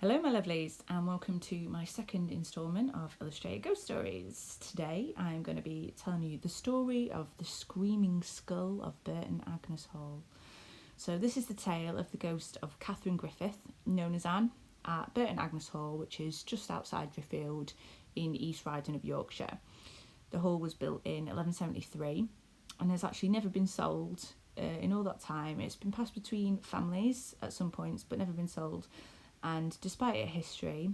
Hello my lovelies and welcome to my second instalment of Illustrated Ghost Stories. Today I'm going to be telling you the story of the screaming skull of Burton Agnes Hall. So this is the tale of the ghost of Catherine Griffith, known as Anne, at Burton Agnes Hall, which is just outside Driffield in East Riding of Yorkshire. The hall was built in 1173 and has actually never been sold in all that time. It's been passed between families at some points but never been sold. And despite its history,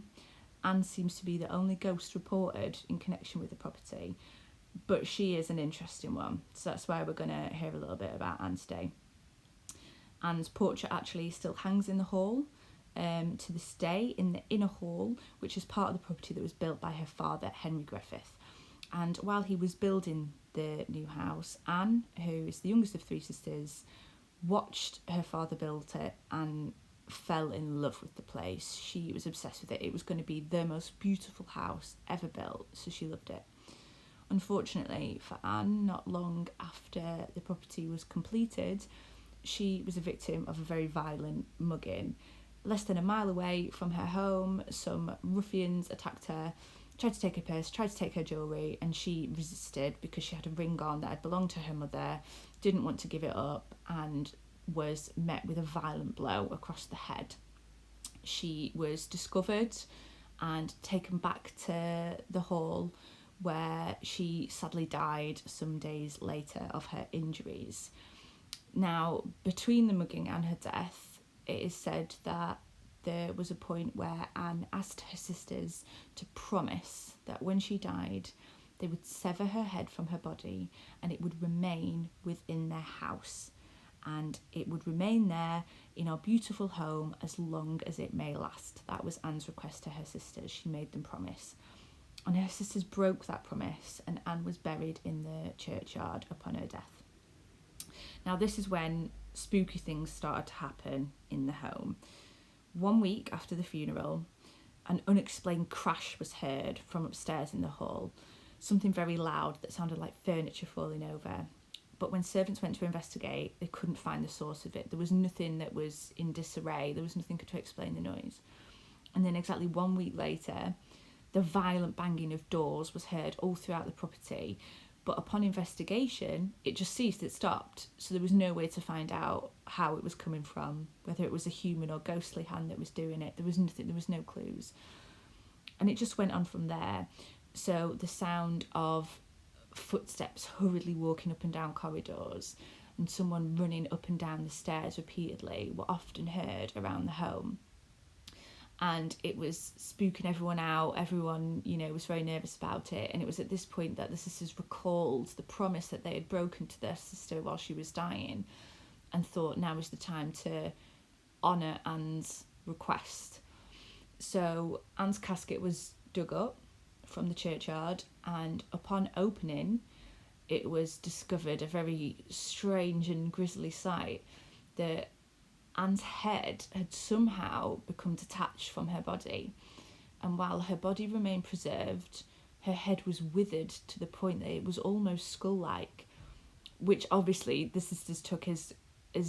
Anne seems to be the only ghost reported in connection with the property, but she is an interesting one, so that's why we're going to hear a little bit about Anne today. Anne's portrait actually still hangs in the hall to this day in the inner hall, which is part of the property that was built by her father, Henry Griffith. And while he was building the new house, Anne, who is the youngest of three sisters, watched her father build it and fell in love with the place. She was obsessed with it. It was going to be the most beautiful house ever built, so she loved it. Unfortunately for Anne, not long after the property was completed, she was a victim of a very violent mugging. Less than a mile away from her home, some ruffians attacked her, tried to take her purse, tried to take her jewellery, and she resisted because she had a ring on that had belonged to her mother, didn't want to give it up, and was met with a violent blow across the head. She was discovered and taken back to the hall, where she sadly died some days later of her injuries. Now, between the mugging and her death, it is said that there was a point where Anne asked her sisters to promise that when she died, they would sever her head from her body and it would remain within their house. And it would remain there in our beautiful home as long as it may last. That was Anne's request to her sisters. She made them promise. And her sisters broke that promise, and Anne was buried in the churchyard upon her death. Now, this is when spooky things started to happen in the home. 1 week after the funeral, an unexplained crash was heard from upstairs in the hall. Something very loud that sounded like furniture falling over. But when servants went to investigate, they couldn't find the source of it. There was nothing that was in disarray. There was nothing to explain the noise. And then exactly 1 week later, the violent banging of doors was heard all throughout the property. But upon investigation, it just ceased, it stopped. So there was no way to find out how it was coming from, whether it was a human or ghostly hand that was doing it. There was nothing, there was no clues. And it just went on from there. So the sound of footsteps hurriedly walking up and down corridors and someone running up and down the stairs repeatedly were often heard around the home, and it was spooking everyone out. Everyone, was very nervous about it, and it was at this point that the sisters recalled the promise that they had broken to their sister while she was dying and thought now was the time to honour Anne's request. So Anne's casket was dug up from the churchyard, and upon opening it was discovered a very strange and grisly sight, that Anne's head had somehow become detached from her body, and while her body remained preserved, her head was withered to the point that it was almost skull-like, which obviously the sisters took as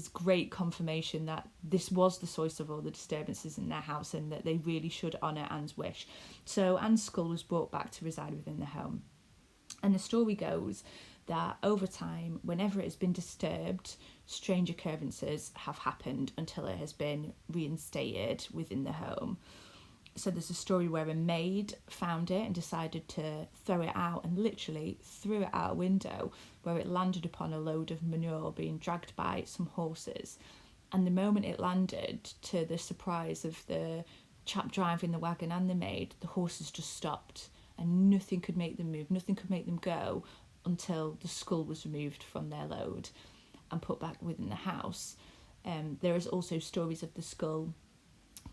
great confirmation that this was the source of all the disturbances in their house and that they really should honour Anne's wish. So Anne's skull was brought back to reside within the home. And the story goes that over time, whenever it has been disturbed, strange occurrences have happened until it has been reinstated within the home. So there's a story where a maid found it and decided to throw it out, and literally threw it out a window, where it landed upon a load of manure being dragged by some horses. And the moment it landed, to the surprise of the chap driving the wagon and the maid, the horses just stopped and nothing could make them move, nothing could make them go until the skull was removed from their load and put back within the house. There is also stories of the skull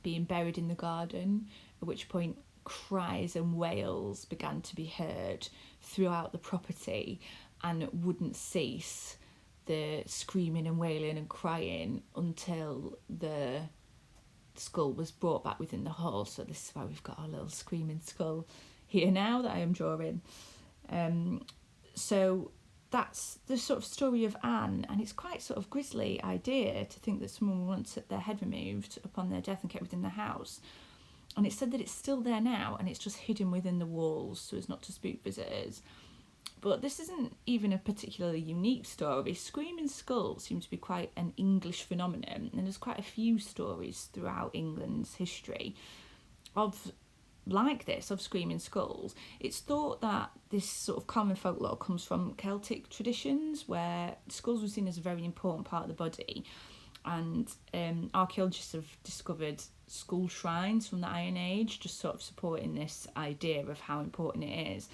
being buried in the garden, at which point cries and wails began to be heard throughout the property and wouldn't cease, the screaming and wailing and crying, until the skull was brought back within the hall. So this is why we've got our little screaming skull here now that I am drawing. So that's the sort of story of Anne, and it's quite sort of grisly idea to think that someone wants their head removed upon their death and kept within the house. And it's said that it's still there now and it's just hidden within the walls so as not to spook visitors. But this isn't even a particularly unique story. Screaming skulls seem to be quite an English phenomenon, and there's quite a few stories throughout England's history of screaming skulls. It's thought that this sort of common folklore comes from Celtic traditions, where skulls were seen as a very important part of the body, and archaeologists have discovered skull shrines from the Iron Age, just sort of supporting this idea of how important it is.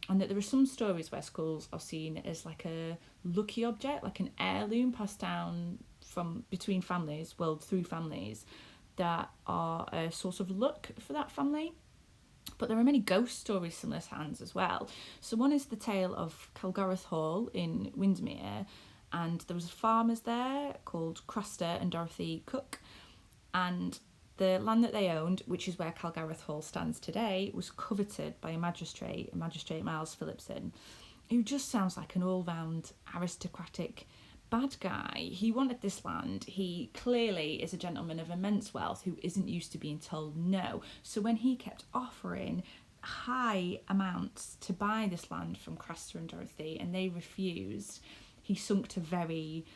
And that there are some stories where skulls are seen as like a lucky object, like an heirloom passed down from between families, well, through families, that are a source of luck for that family. But there are many ghost stories similar to Anne's as well. So one is the tale of Calgareth Hall in Windermere, and there was farmers there called Craster and Dorothy Cook, and the land that they owned, which is where Calgareth Hall stands today, was coveted by a magistrate Miles Phillipson, who just sounds like an all-round aristocratic bad guy. He wanted this land. He clearly is a gentleman of immense wealth who isn't used to being told no. So when he kept offering high amounts to buy this land from Craster and Dorothy and they refused, he sunk to very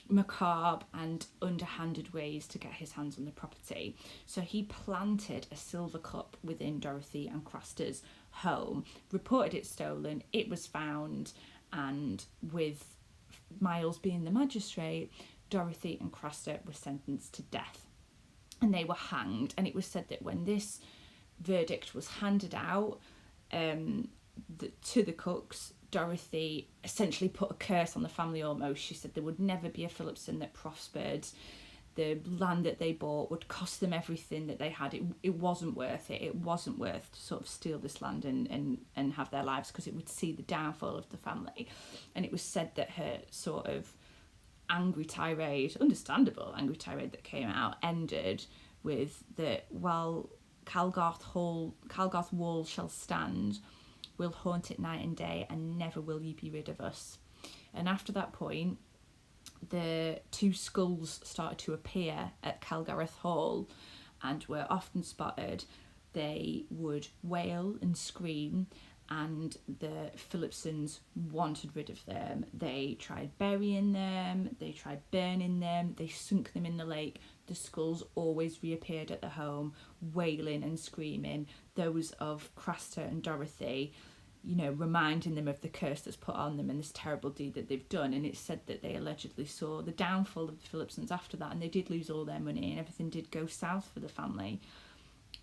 macabre and underhanded ways to get his hands on the property. So he planted a silver cup within Dorothy and Craster's home, reported it stolen, it was found, and with Miles being the magistrate, Dorothy and Craster were sentenced to death and they were hanged. And it was said that when this verdict was handed out to the Cooks, Dorothy essentially put a curse on the family almost. She said there would never be a Phillipson that prospered. The land that they bought would cost them everything that they had. It wasn't worth it. It wasn't worth to sort of steal this land and have their lives, because it would see the downfall of the family. And it was said that her sort of angry tirade, understandable angry tirade that came out, ended with that, while Calgarth Wall shall stand, we'll haunt it night and day, and never will ye be rid of us. And after that point, the two skulls started to appear at Calgareth Hall and were often spotted. They would wail and scream, and the Phillipsons wanted rid of them. They tried burying them, they tried burning them, they sunk them in the lake. The skulls always reappeared at the home, wailing and screaming. Those of Craster and Dorothy, you know, reminding them of the curse that's put on them and this terrible deed that they've done. And it's said that they allegedly saw the downfall of the Phillipsons after that, and they did lose all their money and everything did go south for the family.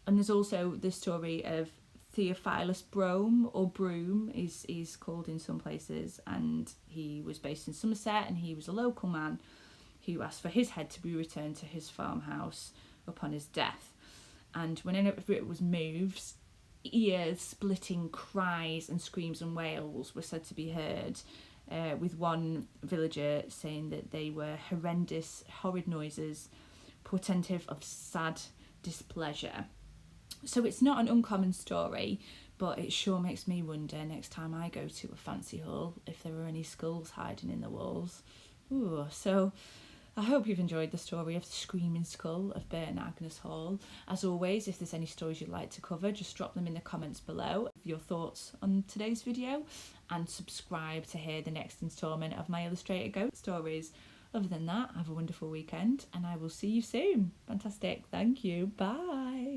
And there's also the story of Theophilus Brome, or Broom is called in some places, and he was based in Somerset, and he was a local man who asked for his head to be returned to his farmhouse upon his death. And whenever it was moved, ear-splitting cries and screams and wails were said to be heard, with one villager saying that they were horrendous, horrid noises, portentive of sad displeasure. So it's not an uncommon story, but it sure makes me wonder next time I go to a fancy hall if there are any skulls hiding in the walls. Ooh, so I hope you've enjoyed the story of the Screaming Skull of Burton Agnes Hall. As always, if there's any stories you'd like to cover, just drop them in the comments below. Your thoughts on today's video, and subscribe to hear the next instalment of my illustrated ghost stories. Other than that, have a wonderful weekend, and I will see you soon. Fantastic. Thank you. Bye.